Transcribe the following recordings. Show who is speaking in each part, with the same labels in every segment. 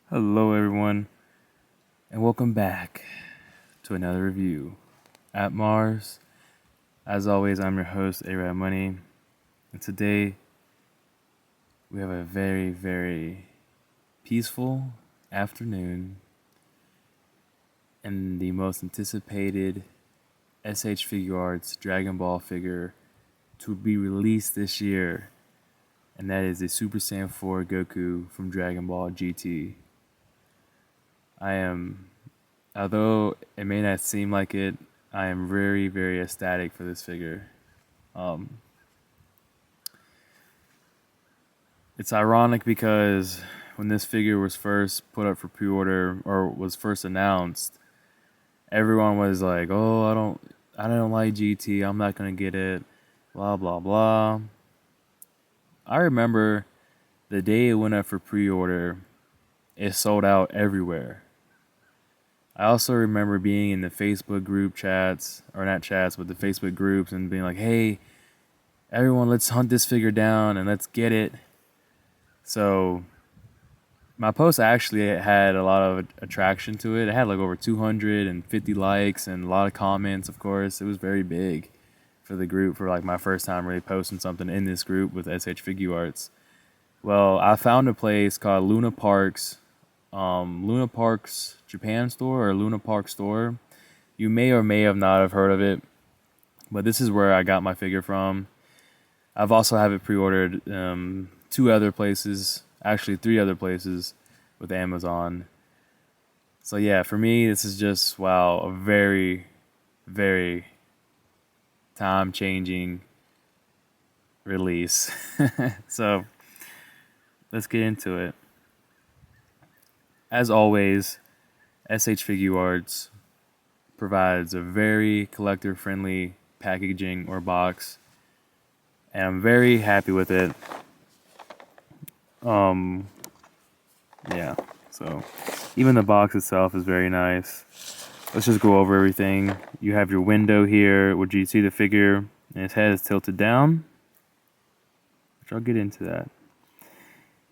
Speaker 1: Hello, everyone, and welcome back to another review at M.A.R.S. As always, I'm your host, A.R. Money, and today we have a very, very peaceful afternoon and the most anticipated SH Figuarts Dragon Ball figure to be released this year, and that is the Super Saiyan 4 Goku from Dragon Ball GT. Although it may not seem like it, I am very, very ecstatic for this figure. Um, it's ironic because when this figure was first put up for pre-order or was first announced, everyone was like, "Oh, I don't like GT. I'm not gonna get it." Blah blah blah. I remember the day it went up for pre-order, it sold out everywhere. I also remember being in the Facebook group chats, or not chats, but the Facebook groups, and being like, "Hey, everyone, let's hunt this figure down and let's get it." So my post actually had a lot of attraction to it. It had like over 250 likes and a lot of comments, of course. It was very big for the group, for like my first time really posting something in this group with SH Figuarts. Well, I found a place called Luna Park's Japan store, or Luna Park store. You may or may have not have heard of it, but this is where I got my figure from. I've also have it pre-ordered two other places, actually three other places with Amazon. So yeah, for me, this is just, wow, a very, very time-changing release. So let's get into it. As always, SH Figuarts provides a very collector-friendly packaging or box, and I'm very happy with it. Yeah, so even the box itself is very nice. Let's just go over everything. You have your window here, where you see the figure, and his head is tilted down, which I'll get into that.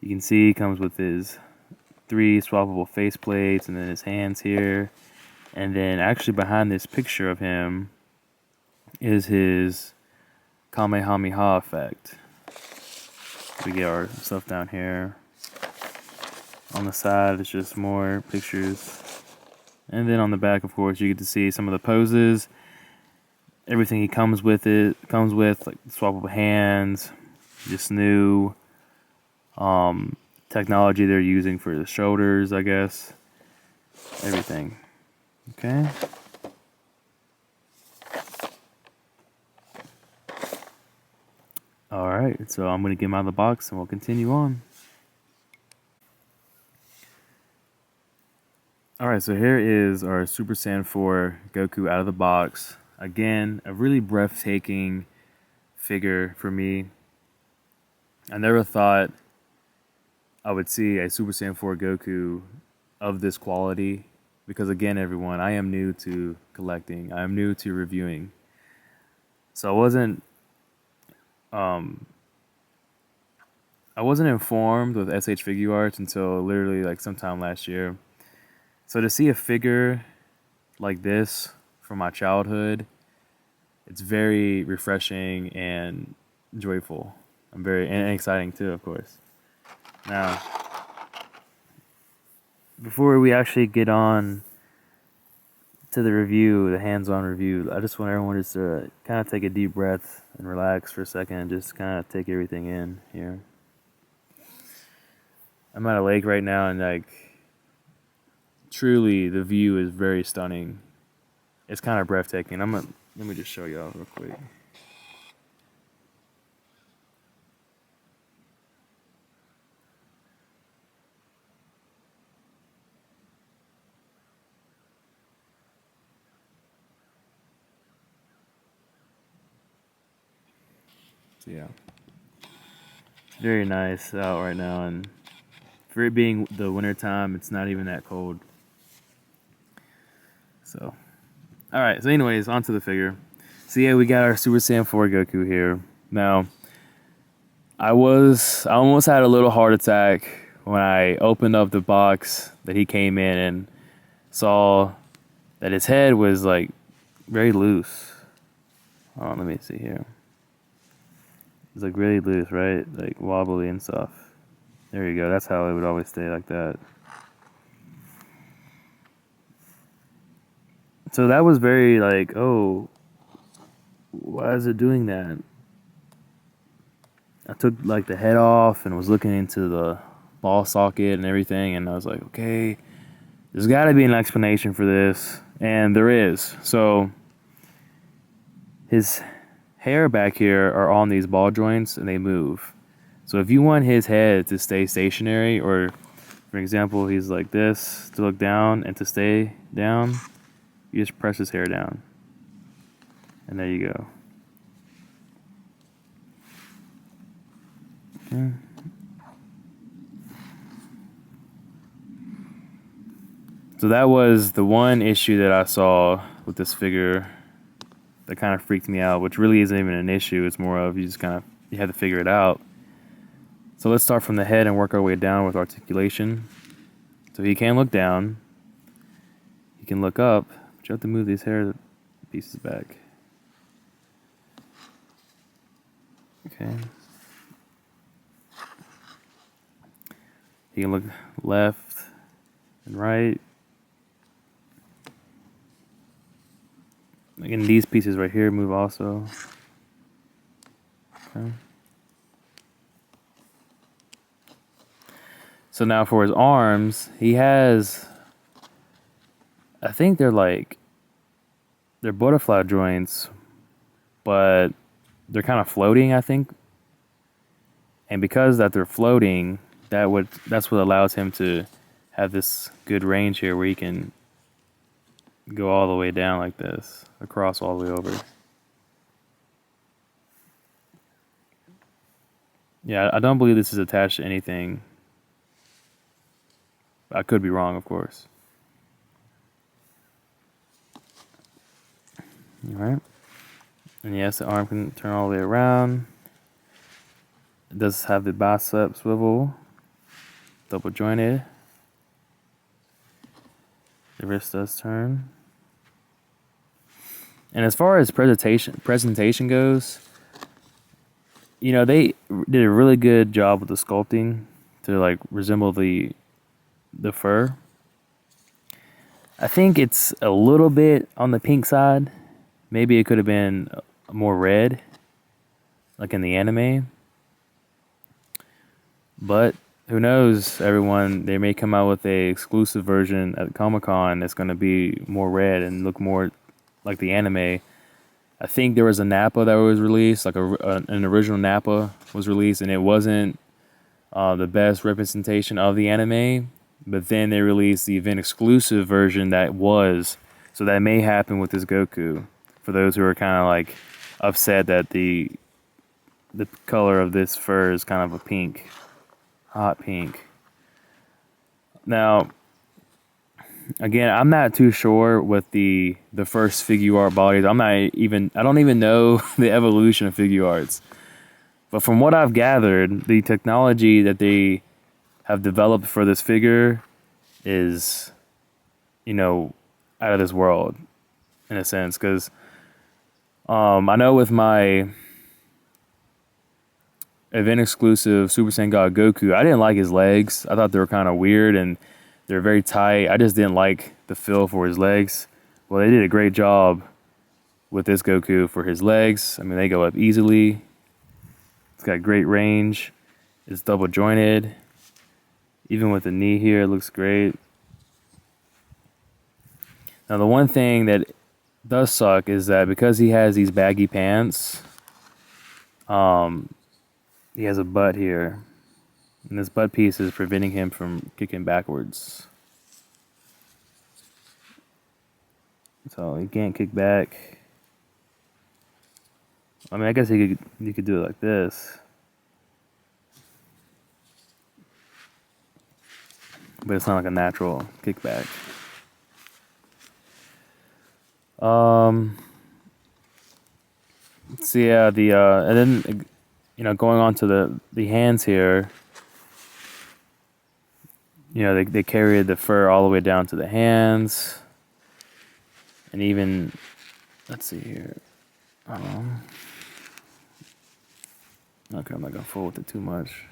Speaker 1: You can see he comes with his 3 swappable face plates, and then his hands here. And then actually behind this picture of him is his Kamehameha effect. We get our stuff down here. On the side, it's just more pictures. And then on the back, of course, you get to see some of the poses. Everything he comes with, like swappable hands, this new technology they're using for the shoulders, I guess. Everything. Okay. Alright, so I'm going to get him out of the box and we'll continue on. Alright, so here is our Super Saiyan 4 Goku out of the box. Again, a really breathtaking figure for me. I never thought I would see a Super Saiyan 4 Goku of this quality, because again, everyone, I am new to collecting. I am new to reviewing. So I wasn't informed with SH Figuarts until literally like sometime last year. So to see a figure like this from my childhood, it's very refreshing and joyful. And exciting too, of course. Now, before we actually get on to the review, the hands-on review, I just want everyone just to kind of take a deep breath and relax for a second and just kind of take everything in here. I'm at a lake right now, and like, truly the view is very stunning. It's kind of breathtaking. Let me just show y'all real quick. So yeah, it's very nice out right now, and for it being the winter time, it's not even that cold. So, alright, so anyways, on to the figure. So yeah, we got our Super Saiyan 4 Goku here. Now, I almost had a little heart attack when I opened up the box that he came in and saw that his head was like very loose. Oh, let me see here. It's like really loose, right? Like wobbly and stuff. There you go. That's how it would always stay like that. So that was very like, oh, why is it doing that? I took like the head off and was looking into the ball socket and everything, and I was like, okay, there's got to be an explanation for this, and there is. So his hair back here are on these ball joints and they move. So if you want his head to stay stationary, or for example, he's like this to look down and to stay down, you just press his hair down. And there you go. Okay. So that was the one issue that I saw with this figure that kind of freaked me out, which really isn't even an issue. It's more of you have to figure it out. So let's start from the head and work our way down with articulation. So he can look down. He can look up, but you have to move these hair pieces back. Okay. He can look left and right. Again, these pieces right here move also. Okay. So now for his arms, he has, I think they're butterfly joints, but they're kind of floating, I think. And because that they're floating, that's what allows him to have this good range here where he can go all the way down like this, across all the way over. Yeah, I don't believe this is attached to anything. I could be wrong, of course. Alright. And yes, the arm can turn all the way around. It does have the bicep swivel, double jointed. The wrist does turn. And as far as presentation goes, you know, they did a really good job with the sculpting to like resemble the fur. I think it's a little bit on the pink side. Maybe it could have been more red, like in the anime. But who knows, everyone, they may come out with a exclusive version at Comic-Con that's going to be more red and look more like the anime. I think there was a Nappa that was released, like an original Nappa was released, and it wasn't the best representation of the anime. But then they released the event exclusive version that was. So that may happen with this Goku. For those who are kind of like upset that the color of this fur is kind of a pink, hot pink. Now, again, I'm not too sure with the first Figuart bodies. I don't even know the evolution of Figuarts. But from what I've gathered, the technology that they have developed for this figure is, you know, out of this world, in a sense. Because I know with my event exclusive Super Saiyan God Goku, I didn't like his legs. I thought they were kind of weird and they're very tight. I just didn't like the feel for his legs. Well, they did a great job with this Goku for his legs. I mean, they go up easily. It's got great range. It's double jointed. Even with the knee here, it looks great. Now, the one thing that does suck is that because he has these baggy pants, he has a butt here. And this butt piece is preventing him from kicking backwards. So he can't kick back. I mean, I guess you could do it like this. But it's not like a natural kickback. So yeah, and then, you know, going on to the hands here. You know, they carried the fur all the way down to the hands. And even, let's see here. Okay, I'm not gonna fool with it too much.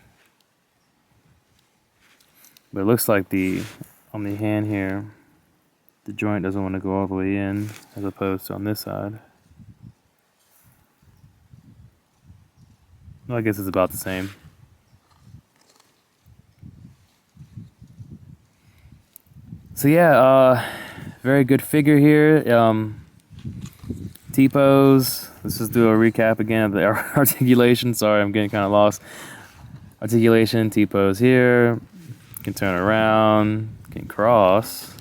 Speaker 1: But it looks like on the hand here, the joint doesn't want to go all the way in, as opposed to on this side. Well, I guess it's about the same. So yeah, very good figure here. T-pose. Let's just do a recap again of the articulation. Sorry, I'm getting kind of lost. Articulation, T-pose here. Can turn around. Can cross.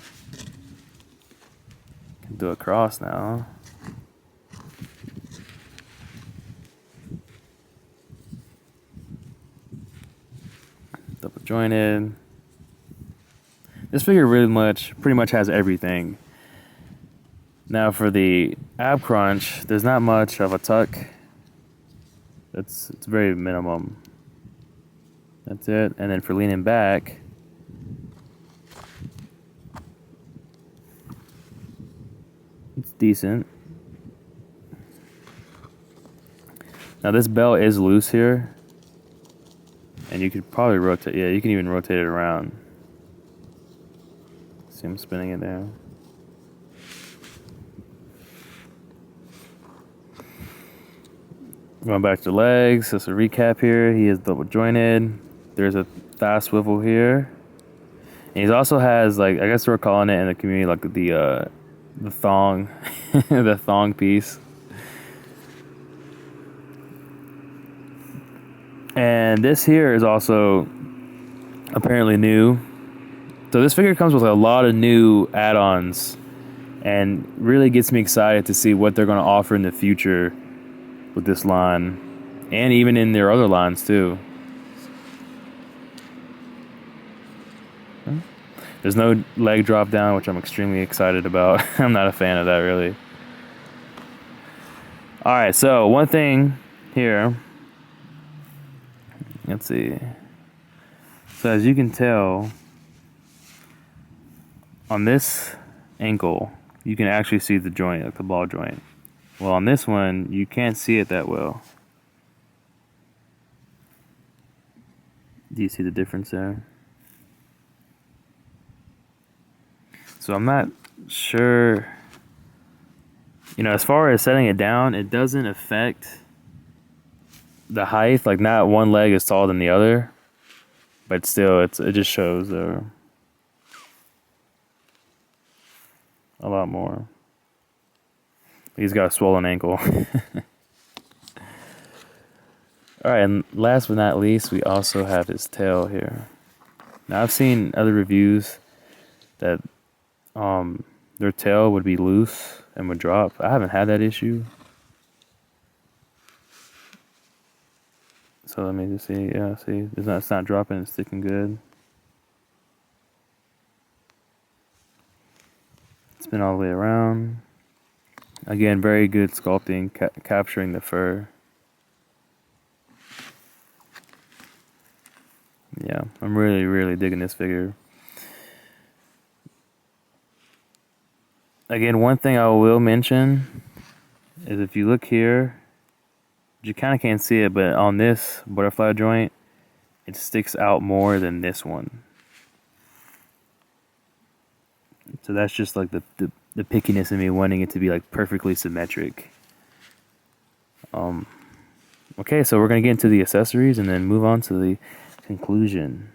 Speaker 1: Can do a cross now. Double jointed. This figure pretty much has everything. Now for the ab crunch, there's not much of a tuck. It's very minimum. That's it. And then for leaning back, it's decent. Now this belt is loose here, and you could probably rotate. Yeah, you can even rotate it around. See him spinning it there. Going back to legs, just a recap here. He is double jointed. There's a thigh swivel here. And he also has, like, I guess we're calling it in the community like the thong, the thong piece. And this here is also apparently new. So this figure comes with a lot of new add-ons, and really gets me excited to see what they're going to offer in the future with this line, and even in their other lines too. There's no leg drop down, which I'm extremely excited about. I'm not a fan of that, really. Alright, so one thing here. Let's see. So as you can tell, on this ankle, you can actually see the joint, like the ball joint. Well, on this one, you can't see it that well. Do you see the difference there? So I'm not sure, you know, as far as setting it down, it doesn't affect the height. Like, not one leg is taller than the other, but still, it just shows a lot more. He's got a swollen ankle. Alright, and last but not least, we also have his tail here. Now, I've seen other reviews that their tail would be loose and would drop. I haven't had that issue. So let me just see. Yeah, see, it's not dropping, it's sticking good. Spin all the way around. Again, very good sculpting, capturing the fur. Yeah, I'm really, really digging this figure. Again, one thing I will mention is if you look here, you kind of can't see it, but on this butterfly joint, it sticks out more than this one. So that's just like the pickiness in me wanting it to be like perfectly symmetric. Okay, so we're gonna get into the accessories and then move on to the conclusion.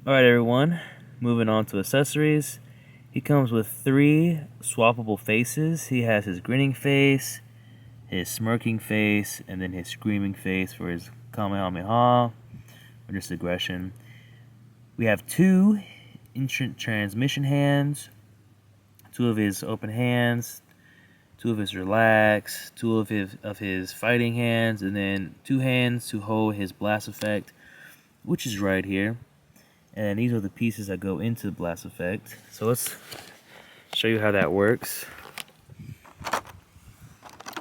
Speaker 1: Alright everyone, moving on to accessories. He comes with 3 swappable faces. He has his grinning face, his smirking face, and then his screaming face for his Kamehameha, or just aggression. We have 2 instant transmission hands, 2 of his open hands, 2 of his relax, 2 of his fighting hands, and then 2 hands to hold his blast effect, which is right here. And these are the pieces that go into the blast effect. So let's show you how that works.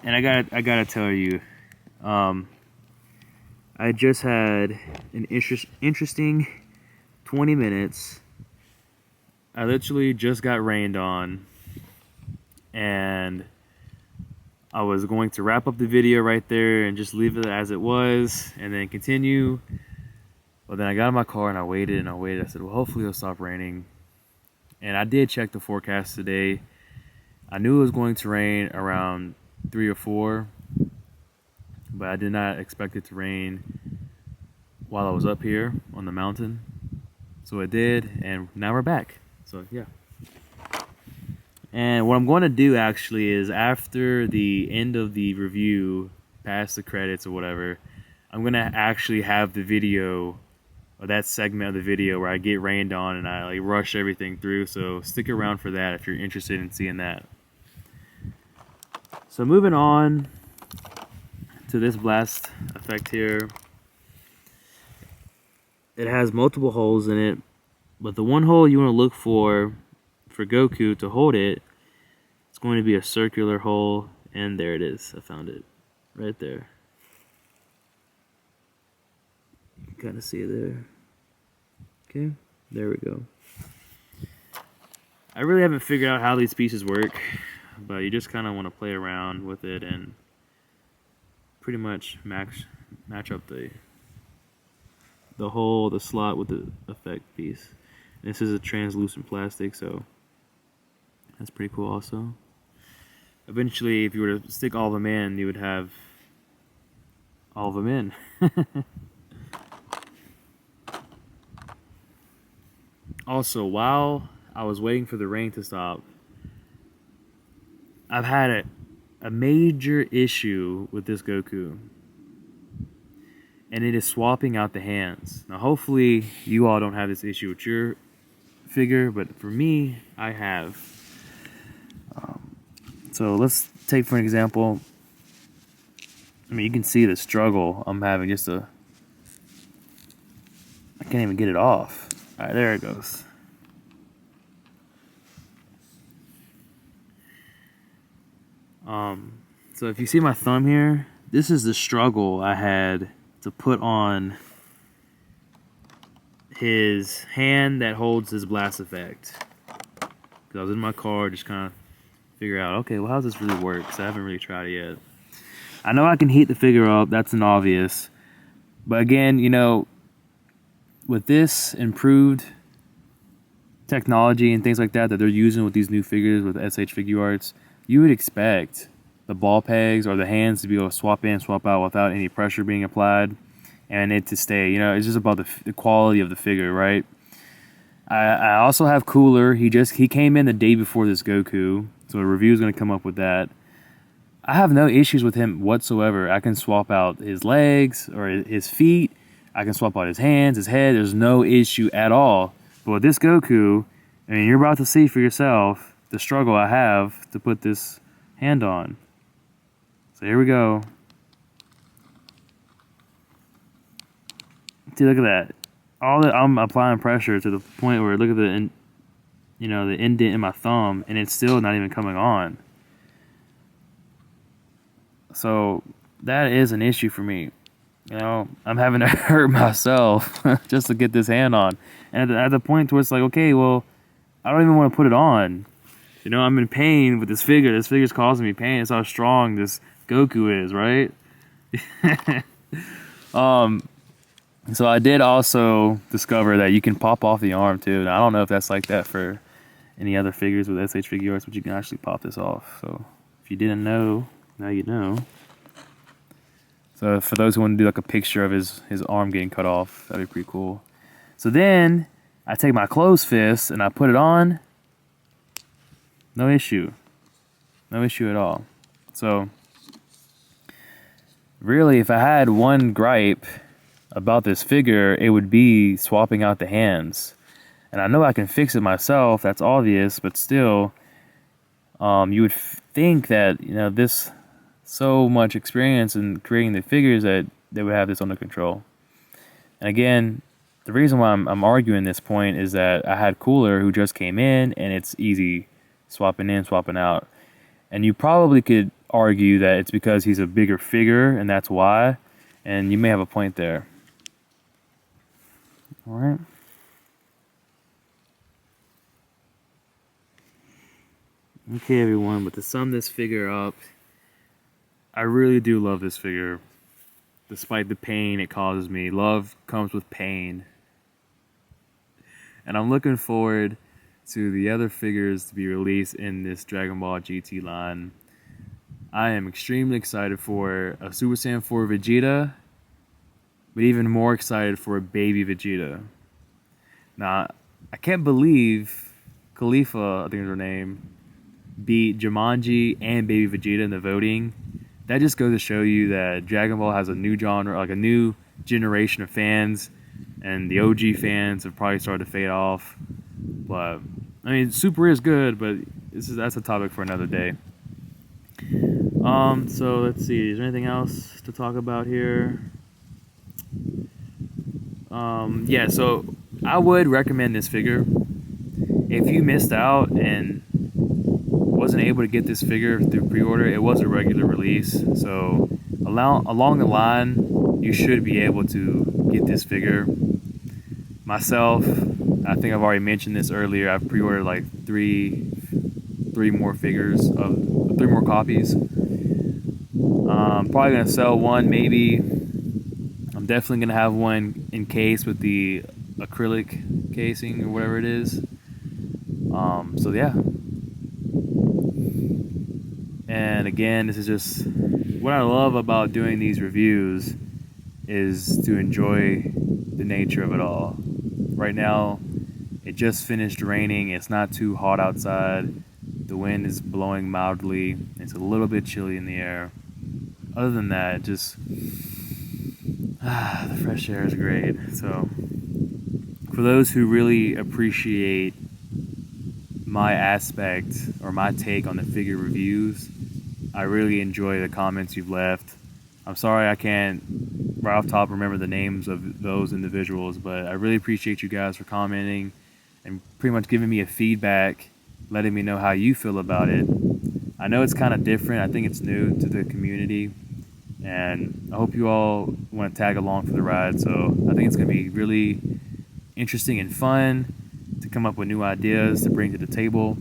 Speaker 1: And I gotta tell you, I I just had an interesting 20 minutes. I literally just got rained on, and I was going to wrap up the video right there and just leave it as it was and then continue. But then I got in my car and I waited and I waited. I said, well, hopefully it'll stop raining. And I did check the forecast today. I knew it was going to rain around 3 or 4, but I did not expect it to rain while I was up here on the mountain. So it did, and now we're back. So yeah. And what I'm going to do actually is, after the end of the review, past the credits or whatever, I'm going to actually have the video, or that segment of the video where I get rained on and I like rush everything through. So stick around for that if you're interested in seeing that. So moving on to this blast effect here. It has multiple holes in it, but the one hole you want to look for Goku to hold it, it's going to be a circular hole, and there it is. I found it right there. You can kind of see it there. Okay, there we go. I really haven't figured out how these pieces work, but you just kind of want to play around with it and pretty much match up the hole, the slot with the effect piece. This is a translucent plastic, so that's pretty cool also. Eventually, if you were to stick all of them in, you would have all of them in. Also, while I was waiting for the rain to stop, I've had a major issue with this Goku, and it is swapping out the hands. Now, hopefully, you all don't have this issue with your figure, but for me, I have. So let's take for an example. I mean, you can see the struggle I'm having. I can't even get it off. All right, there it goes. So if you see my thumb here, this is the struggle I had to put on his hand that holds his blast effect. Because I was in my car just kind of figure out, okay, well, how does this really work? Because I haven't really tried it yet. I know I can heat the figure up, that's an obvious. But again, you know, with this improved technology and things like that they're using with these new figures with SH Figuarts, you would expect the ball pegs or the hands to be able to swap in, swap out without any pressure being applied, and it to stay. You know, it's just about the quality of the figure, right? I also have Cooler. He came in the day before this Goku, so a review is going to come up with that. I have no issues with him whatsoever. I can swap out his legs or his feet. I can swap out his hands, his head. There's no issue at all. But with this Goku, I mean, you're about to see for yourself the struggle I have to put this hand on. So here we go. See, look at that. I'm applying pressure to the point where, look at the indent in my thumb, and it's still not even coming on. So that is an issue for me. You know, I'm having to hurt myself just to get this hand on. And at the point where it's like, okay, well, I don't even want to put it on. You know, I'm in pain with this figure. This figure's causing me pain. It's how strong this Goku is, right? So I did also discover that you can pop off the arm too. Now, I don't know if that's like that for any other figures with SH Figuarts, but you can actually pop this off. So if you didn't know, now you know. So for those who want to do like a picture of his arm getting cut off, that'd be pretty cool. So then I take my closed fist and I put it on. No issue. No issue at all. So really, if I had one gripe about this figure, it would be swapping out the hands. And I know I can fix it myself, that's obvious, but still, you would think that, you know, this so much experience in creating the figures that they would have this under control. And again, the reason why I'm arguing this point is that I had Cooler who just came in, and it's easy swapping in, swapping out. And you probably could argue that it's because he's a bigger figure, and that's why. And you may have a point there. All right. Okay, everyone, but to sum this figure up, I really do love this figure. Despite the pain it causes me, love comes with pain. And I'm looking forward to the other figures to be released in this Dragon Ball GT line. I am extremely excited for a Super Saiyan 4 Vegeta, but even more excited for a baby Vegeta. Now, I can't believe Khalifa, I think is her name, beat Jumanji and Baby Vegeta in the voting. That just goes to show you that Dragon Ball has a new genre, like a new generation of fans, and the OG fans have probably started to fade off. But I mean, Super is good, but that's a topic for another day. So let's see. Is there anything else to talk about here? Yeah. So I would recommend this figure if you missed out and wasn't able to get this figure through pre-order. It was a regular release, so along the line, you should be able to get this figure. Myself, I think I've already mentioned this earlier. I've pre-ordered like three more figures of 3 more copies. Probably gonna sell one, maybe. I'm definitely gonna have one in case with the acrylic casing or whatever it is. So yeah. And again, this is just what I love about doing these reviews is to enjoy the nature of it all. Right now, it just finished raining. It's not too hot outside. The wind is blowing mildly. It's a little bit chilly in the air. Other than that, just the fresh air is great. So, for those who really appreciate my aspect or my take on the figure reviews, I really enjoy the comments you've left. I'm sorry I can't right off top remember the names of those individuals, but I really appreciate you guys for commenting and pretty much giving me a feedback, letting me know how you feel about it. I know it's kind of different. I think it's new to the community, and I hope you all want to tag along for the ride. So I think it's going to be really interesting and fun to come up with new ideas to bring to the table.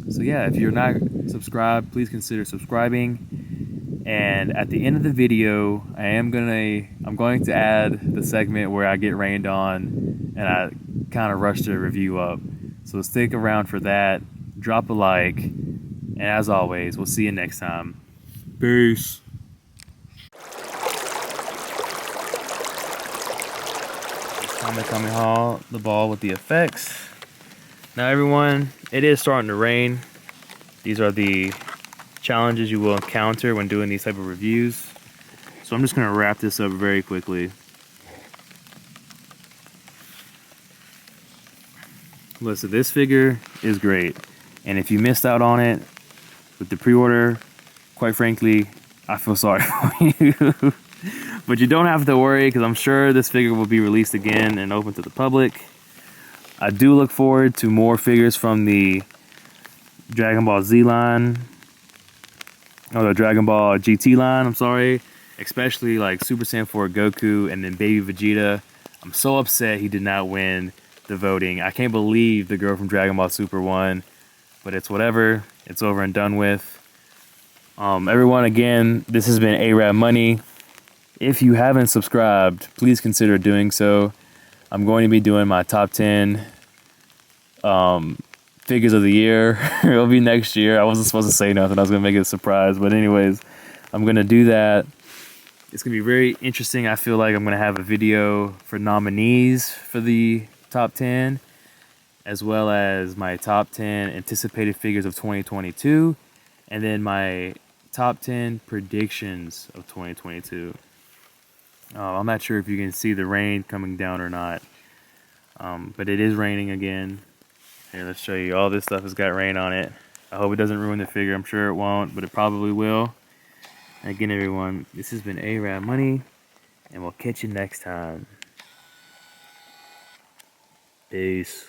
Speaker 1: So yeah, if you're not subscribed, please consider subscribing. And at the end of the video, I'm going to add the segment where I get rained on and I kind of rush the review up. So stick around for that. Drop a like, and as always, we'll see you next time. Peace. Kamehameha the ball with the effects. Now everyone, it is starting to rain. These are the challenges you will encounter when doing these type of reviews. So I'm just going to wrap this up very quickly. Listen, this figure is great. And if you missed out on it with the pre-order, quite frankly, I feel sorry for you. But you don't have to worry, because I'm sure this figure will be released again and open to the public. I do look forward to more figures from the Dragon Ball Z line, or the Dragon Ball GT line, I'm sorry. Especially like Super Saiyan 4 Goku and then Baby Vegeta. I'm so upset he did not win the voting. I can't believe the girl from Dragon Ball Super won, but it's whatever. It's over and done with. Everyone, again, this has been A.R.A. Money. If you haven't subscribed, please consider doing so. I'm going to be doing my top 10 figures of the year. It'll be next year. I wasn't supposed to say nothing. I was going to make it a surprise. But anyways, I'm going to do that. It's going to be very interesting. I feel like I'm going to have a video for nominees for the top 10, as well as my top 10 anticipated figures of 2022, and then my top 10 predictions of 2022. I'm not sure if you can see the rain coming down or not, but it is raining again. Here, let's show you. All this stuff has got rain on it. I hope it doesn't ruin the figure. I'm sure it won't, but it probably will. And again, everyone, this has been A.R.A. Money, and we'll catch you next time. Peace.